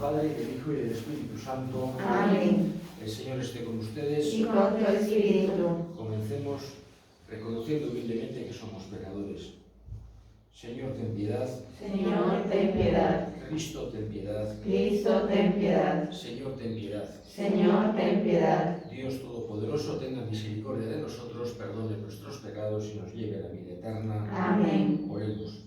Padre, del Hijo y del Espíritu Santo. Amén. El Señor esté con ustedes. Y con tu espíritu. Comencemos reconociendo humildemente que somos pecadores. Señor, ten piedad. Señor, ten piedad. Cristo, ten piedad. Cristo, ten piedad. Señor, ten piedad. Señor, ten piedad. Dios Todopoderoso, tenga misericordia de nosotros, perdone nuestros pecados y nos lleve a la vida eterna. Amén. Oremos.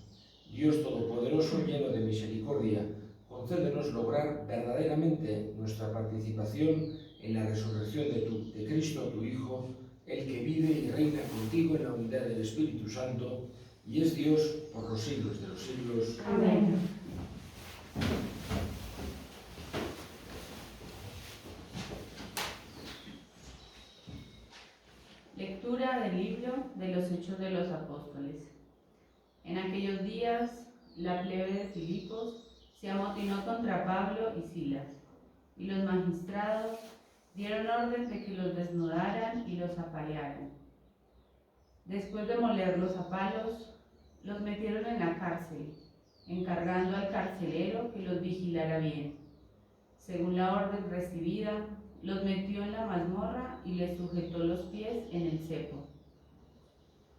Dios Todopoderoso, lleno de misericordia, concédenos lograr verdaderamente nuestra participación en la resurrección de Cristo, tu Hijo, el que vive y reina contigo en la unidad del Espíritu Santo, y es Dios por los siglos de los siglos. Amén. Lectura del libro de los Hechos de los Apóstoles. En aquellos días, la plebe de Filipos se amotinó contra Pablo y Silas, y los magistrados dieron orden de que los desnudaran y los apalearan. Después de molerlos a palos, los metieron en la cárcel, encargando al carcelero que los vigilara bien. Según la orden recibida, los metió en la mazmorra y les sujetó los pies en el cepo.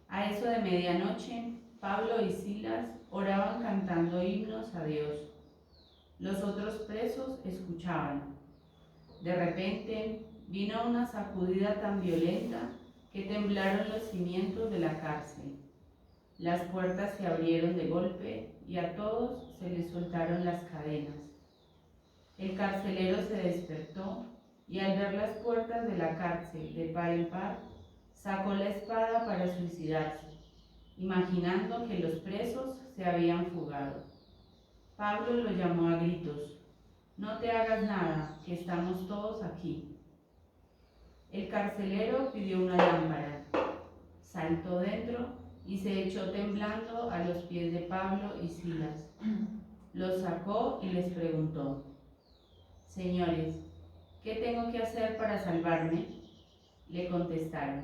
A eso de medianoche, Pablo y Silas oraban cantando himnos a Dios. Los otros presos escuchaban. De repente vino una sacudida tan violenta que temblaron los cimientos de la cárcel. Las puertas se abrieron de golpe y a todos se les soltaron las cadenas. El carcelero se despertó y al ver las puertas de la cárcel de par en par, sacó la espada para suicidarse, imaginando que los presos se habían fugado. Pablo lo llamó a gritos: «No te hagas nada, que estamos todos aquí». El carcelero pidió una lámpara, saltó dentro y se echó temblando a los pies de Pablo y Silas. Los sacó y les preguntó: «Señores, ¿qué tengo que hacer para salvarme?». Le contestaron: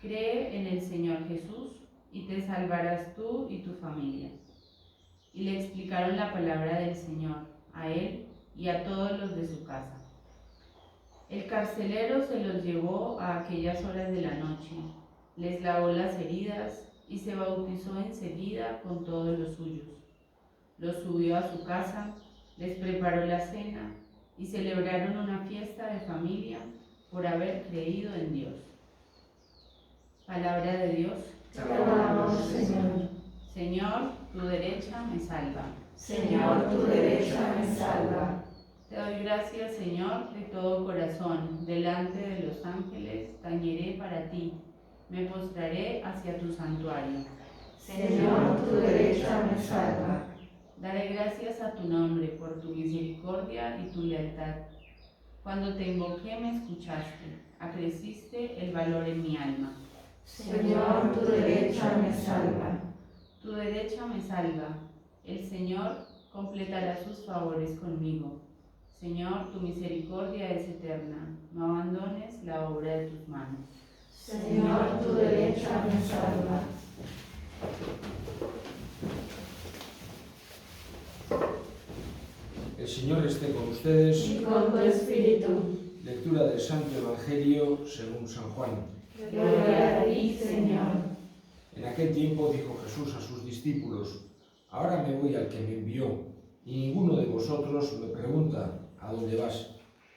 «Cree en el Señor Jesús y te salvarás tú y tu familia». Y le explicaron la palabra del Señor a él y a todos los de su casa. El carcelero se los llevó a aquellas horas de la noche, les lavó las heridas y se bautizó enseguida con todos los suyos. Los subió a su casa, les preparó la cena y celebraron una fiesta de familia por haber creído en Dios. Palabra de Dios. Te alabamos, Señor. Señor, tu derecha me salva. Señor, tu derecha me salva. Te doy gracias, Señor, de todo corazón. Delante de los ángeles tañeré para ti. Me postraré hacia tu santuario. Señor, tu derecha me salva. Daré gracias a tu nombre por tu misericordia y tu lealtad. Cuando te invoqué me escuchaste, acreciste el valor en mi alma. Señor, tu derecha me salva. Tu derecha me salva. El Señor completará sus favores conmigo. Señor, tu misericordia es eterna. No abandones la obra de tus manos. Señor, tu derecha me salva. El Señor esté con ustedes. Y con tu espíritu. Lectura del Santo Evangelio según San Juan. Gloria a ti, Señor. En aquel tiempo dijo Jesús a sus discípulos: «Ahora me voy al que me envió, y ninguno de vosotros me pregunta: ¿a dónde vas?».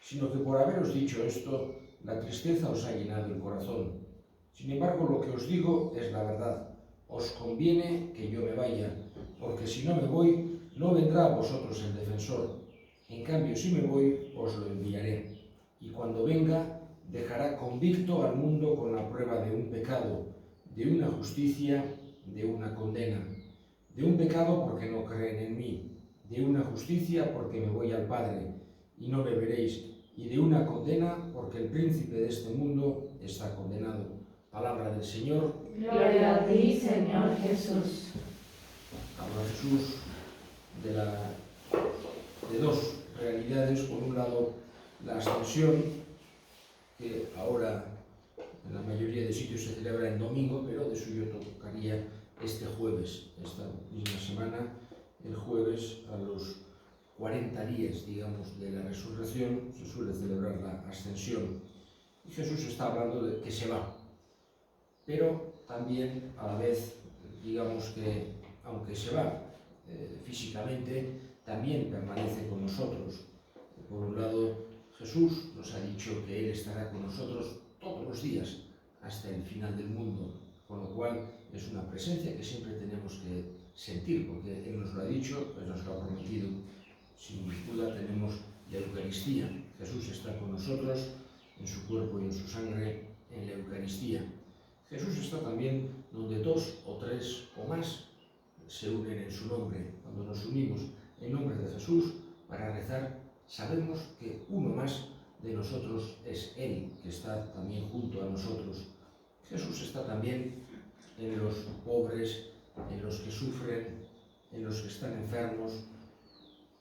Sino que por haberos dicho esto, la tristeza os ha llenado el corazón. Sin embargo, lo que os digo es la verdad. Os conviene que yo me vaya, porque si no me voy, no vendrá a vosotros el defensor. En cambio, si me voy, os lo enviaré. Y cuando venga, dejará convicto al mundo con la prueba de un pecado, de una justicia, de una condena. De un pecado porque no creen en mí, de una justicia porque me voy al Padre y no me veréis, y de una condena porque el príncipe de este mundo está condenado. Palabra del Señor. Gloria a ti, Señor Jesús. Habla Jesús de dos realidades. Por un lado, la ascensión, que ahora en la mayoría de sitios se celebra en domingo, pero de suyo tocaría este jueves, esta misma semana, el jueves, a los 40 días, digamos, de la resurrección, se suele celebrar la ascensión. Y Jesús está hablando de que se va. Pero también, a la vez, digamos que, aunque se va físicamente, también permanece con nosotros. Por un lado, Jesús nos ha dicho que Él estará con nosotros todos los días, hasta el final del mundo, con lo cual es una presencia que siempre tenemos que sentir, porque Él nos lo ha dicho, Él nos lo ha prometido. Sin duda tenemos la Eucaristía. Jesús está con nosotros en su cuerpo y en su sangre en la Eucaristía. Jesús está también donde 2 o 3 o más se unen en su nombre. Cuando nos unimos en nombre de Jesús para rezar, sabemos que uno más de nosotros es Él, que está también junto a nosotros. Jesús está también en los pobres, en los que sufren, en los que están enfermos.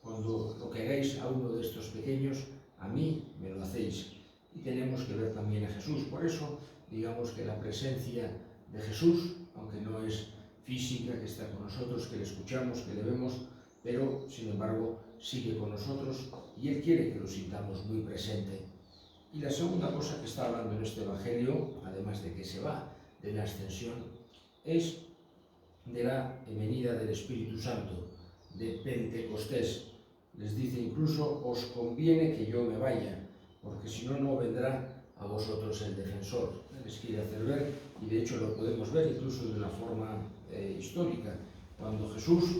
Cuando lo que hagáis a uno de estos pequeños, a mí me lo hacéis. Y tenemos que ver también a Jesús. Por eso, digamos que la presencia de Jesús, aunque no es física, que está con nosotros, que le escuchamos, que le vemos, pero sin embargo sigue con nosotros y Él quiere que lo sintamos muy presente. Y la segunda cosa que está hablando en este Evangelio, además de que se va de la ascensión, es de la venida del Espíritu Santo, de Pentecostés. Les dice incluso, os conviene que yo me vaya, porque si no, no vendrá a vosotros el defensor. Les quiere hacer ver, y de hecho lo podemos ver incluso de una forma histórica. Cuando Jesús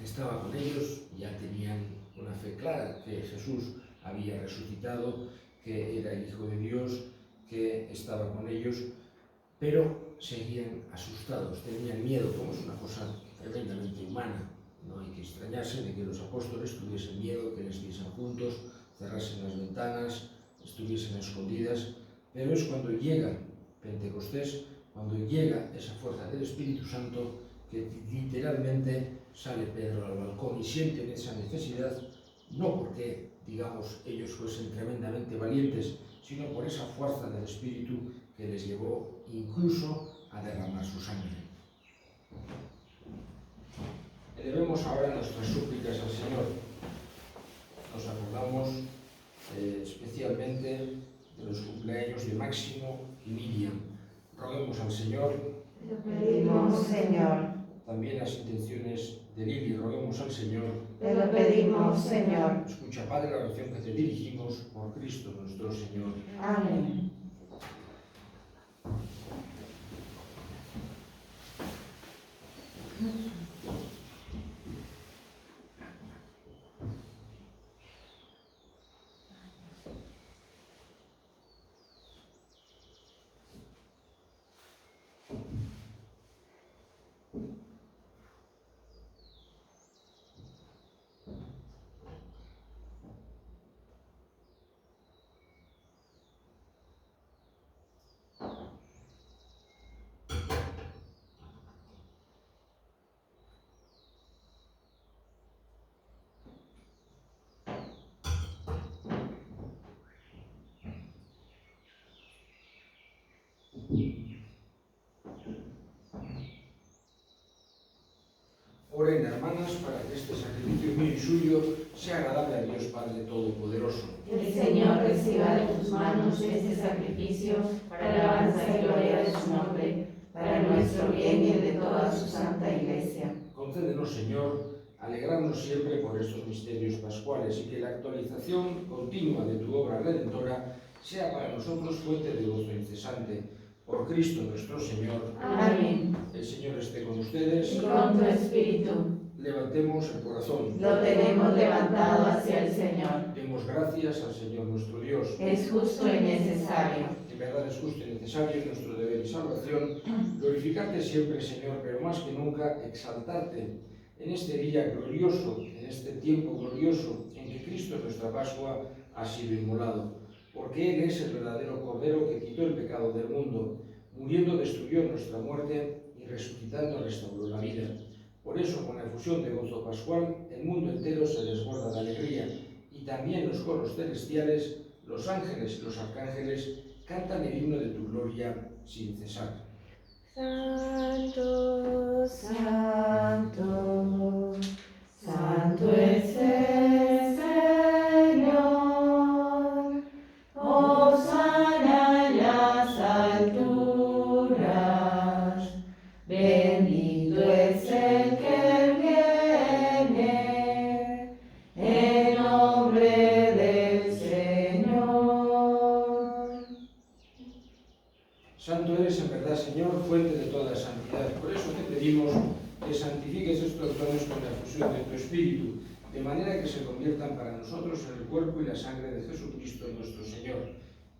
estaba con ellos, ya tenían una fe clara que Jesús había resucitado, que era el Hijo de Dios, que estaba con ellos, pero seguían asustados, tenían miedo, como es una cosa tremendamente humana. No hay que extrañarse de que los apóstoles tuviesen miedo, que les viesen juntos, cerrasen las ventanas, estuviesen escondidas, pero es cuando llega Pentecostés, cuando llega esa fuerza del Espíritu Santo, que literalmente sale Pedro al balcón y sienten esa necesidad, no porque, digamos, ellos fuesen tremendamente valientes, sino por esa fuerza del Espíritu que les llevó incluso a derramar su sangre. Elevemos ahora nuestras súplicas al Señor. Nos acordamos especialmente de los cumpleaños de Máximo y Miriam. Roguemos al Señor. Te pedimos, Señor. También las intenciones de Lili, roguemos al Señor. Te lo pedimos, Señor. Escucha, Padre, la oración que te dirigimos por Cristo nuestro Señor. Amén. Oren, hermanas, para que este sacrificio mío y suyo sea agradable a Dios Padre Todopoderoso. Que el Señor reciba de tus manos este sacrificio para alabanza y gloria de su nombre, para nuestro bien y el de toda su santa Iglesia. Concédenos, Señor, alegrarnos siempre por estos misterios pascuales y que la actualización continua de tu obra redentora sea para nosotros fuente de gozo incesante. Por Cristo nuestro Señor. Amén. El Señor esté con ustedes. Y con tu espíritu. Levantemos el corazón. Lo tenemos levantado hacia el Señor. Demos gracias al Señor nuestro Dios. Es justo y necesario. En verdad es justo y necesario, es nuestro deber y salvación, glorificarte siempre, Señor, pero más que nunca exaltarte en este día glorioso, en este tiempo glorioso en que Cristo, nuestra Pascua, ha sido inmolado. Porque Él es el verdadero Cordero que quitó el pecado del mundo, muriendo destruyó nuestra muerte y resucitando restauró la vida. Por eso, con la efusión de gozo pascual, el mundo entero se desborda de alegría, y también los coros celestiales, los ángeles y los arcángeles cantan el himno de tu gloria sin cesar. Santo, santo, Santo es el Señor, hosana en las alturas, bendito es el que viene, en nombre del Señor. Santo eres en verdad, Señor, fuente de toda santidad. Por eso te pedimos que santifiques estos dones con la fusión de tu Espíritu, de manera que se conviertan para nosotros en el cuerpo y la sangre de Jesucristo nuestro Señor,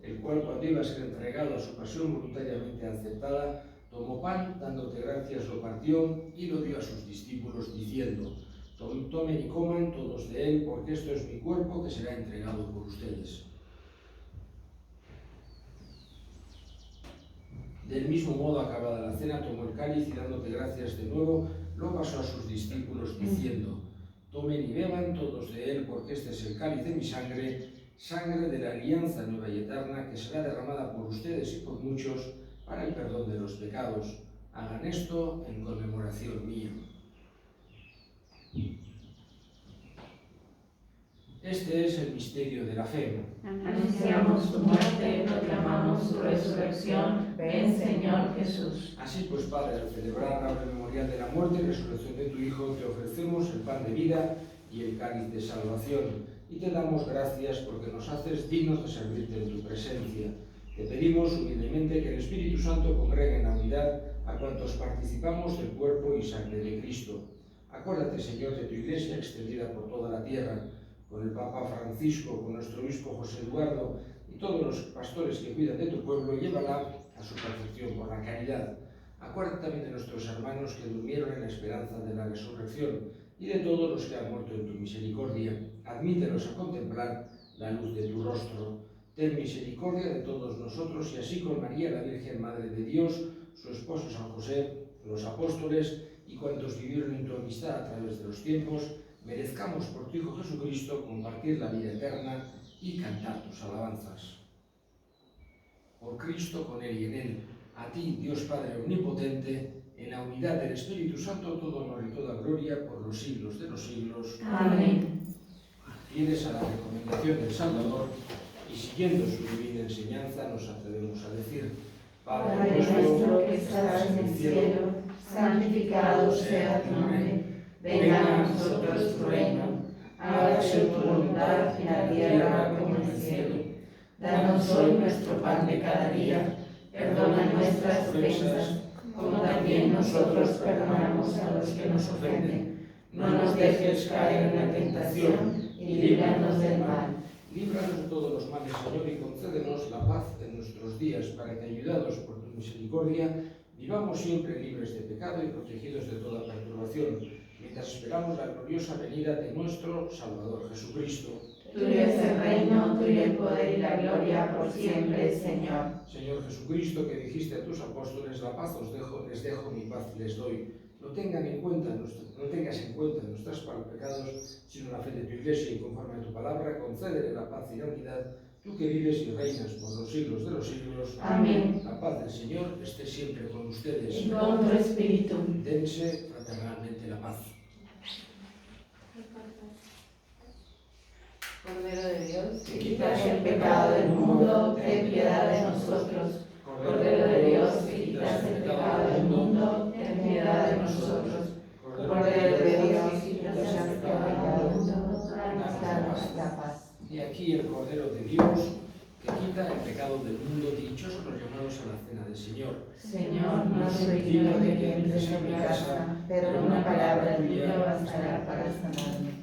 el cual, cuando iba a ser entregado a su pasión voluntariamente aceptada, tomó pan, dándote gracias, lo partió y lo dio a sus discípulos, diciendo: tomen y coman todos de él, porque esto es mi cuerpo que será entregado por ustedes. Del mismo modo, acabada la cena, tomó el cáliz y, dándote gracias de nuevo, lo pasó a sus discípulos, diciendo: tomen y beban todos de él, porque este es el cáliz de mi sangre, sangre de la alianza nueva y eterna, que será derramada por ustedes y por muchos para el perdón de los pecados. Hagan esto en conmemoración mía. Este es el misterio de la fe. Anunciamos tu muerte, proclamamos tu resurrección. Ven, Señor Jesús. Así pues, Padre, al celebrar la memorial de la muerte y resurrección de tu Hijo, te ofrecemos el pan de vida y el cáliz de salvación, y te damos gracias porque nos haces dignos de servirte en tu presencia. Te pedimos humildemente que el Espíritu Santo congregue en la unidad a cuantos participamos del cuerpo y sangre de Cristo. Acuérdate, Señor, de tu Iglesia extendida por toda la tierra, con el Papa Francisco, con nuestro obispo José Eduardo y todos los pastores que cuidan de tu pueblo, llévala a su perfección por la caridad. Acuérdate también de nuestros hermanos que durmieron en la esperanza de la resurrección y de todos los que han muerto en tu misericordia. Admítelos a contemplar la luz de tu rostro. Ten misericordia de todos nosotros y así con María, la Virgen Madre de Dios, su esposo San José, los apóstoles y cuantos vivieron en tu amistad a través de los tiempos, merezcamos por tu Hijo Jesucristo compartir la vida eterna y cantar tus alabanzas. Por Cristo, con Él y en Él, a ti, Dios Padre Omnipotente, en la unidad del Espíritu Santo, todo honor y toda gloria por los siglos de los siglos. Amén. Fieles a la recomendación del Salvador y siguiendo su divina enseñanza, nos atrevemos a decir: Padre nuestro que estás en el cielo, santificado sea tu nombre. Venga a nosotros tu reino. Hágase tu voluntad en la tierra como en el cielo. Danos hoy nuestro pan de cada día. Perdona nuestras ofensas, como también nosotros perdonamos a los que nos ofenden. No nos dejes caer en la tentación y líbranos del mal. Líbranos de todos los males, Señor, y concédenos la paz en nuestros días, para que, ayudados por tu misericordia, vivamos siempre libres de pecado y protegidos de toda perturbación, mientras esperamos la gloriosa venida de nuestro Salvador Jesucristo. Tuyo es el reino, tuyo el poder y la gloria por siempre, Señor. Señor Jesucristo, que dijiste a tus apóstoles: la paz les dejo, mi paz les doy. No tengas en cuenta nuestros pecados, sino la fe de tu Iglesia, y conforme a tu palabra, concédele la paz y la unidad, tú que vives y reinas por los siglos de los siglos. Amén. La paz del Señor esté siempre con ustedes. Y con tu espíritu. Dense fraternalmente la paz. Cordero de Dios, Que quitas el pecado del mundo, ten piedad de nosotros. Cordero de Dios, que quitas el pecado del mundo, ten piedad de nosotros. Cordero de Dios, que quitas el pecado del mundo, danos la paz. Y aquí el Cordero de Dios, que quita el pecado del mundo. Dichosos los llamados a la cena del Señor. Señor, no soy digno de que entres en mi casa, pero una palabra tuya bastará para sanarme.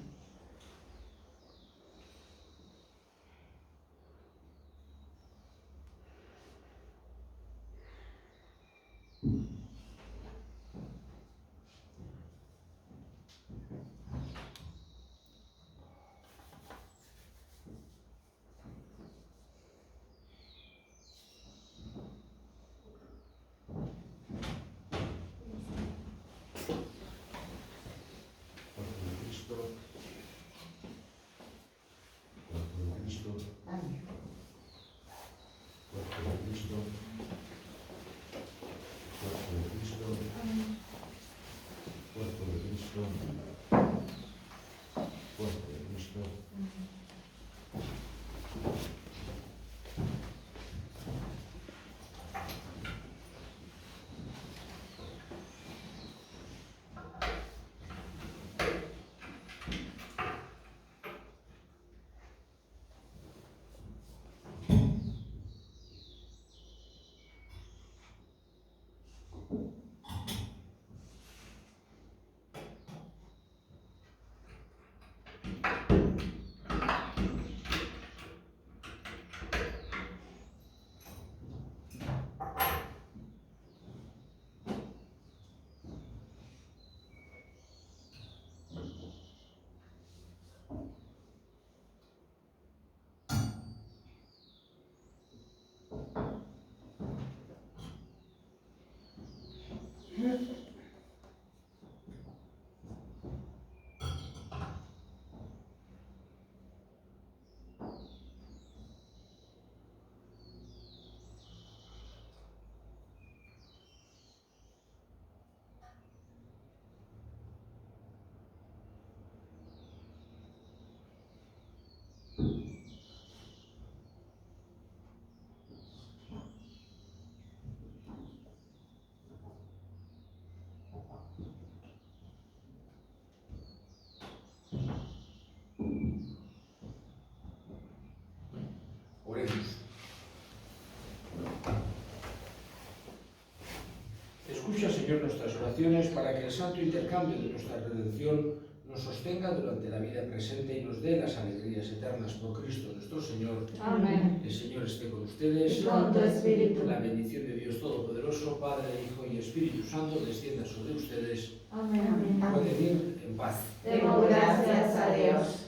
Señor, nuestras oraciones para que el santo intercambio de nuestra redención nos sostenga durante la vida presente y nos dé las alegrías eternas por Cristo nuestro Señor. Amén. El Señor esté con ustedes. Y con tu espíritu. La bendición de Dios Todopoderoso, Padre, Hijo y Espíritu Santo, descienda sobre ustedes. Amén. Pueden ir en paz. Demos gracias a Dios.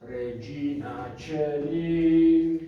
Regina Celi.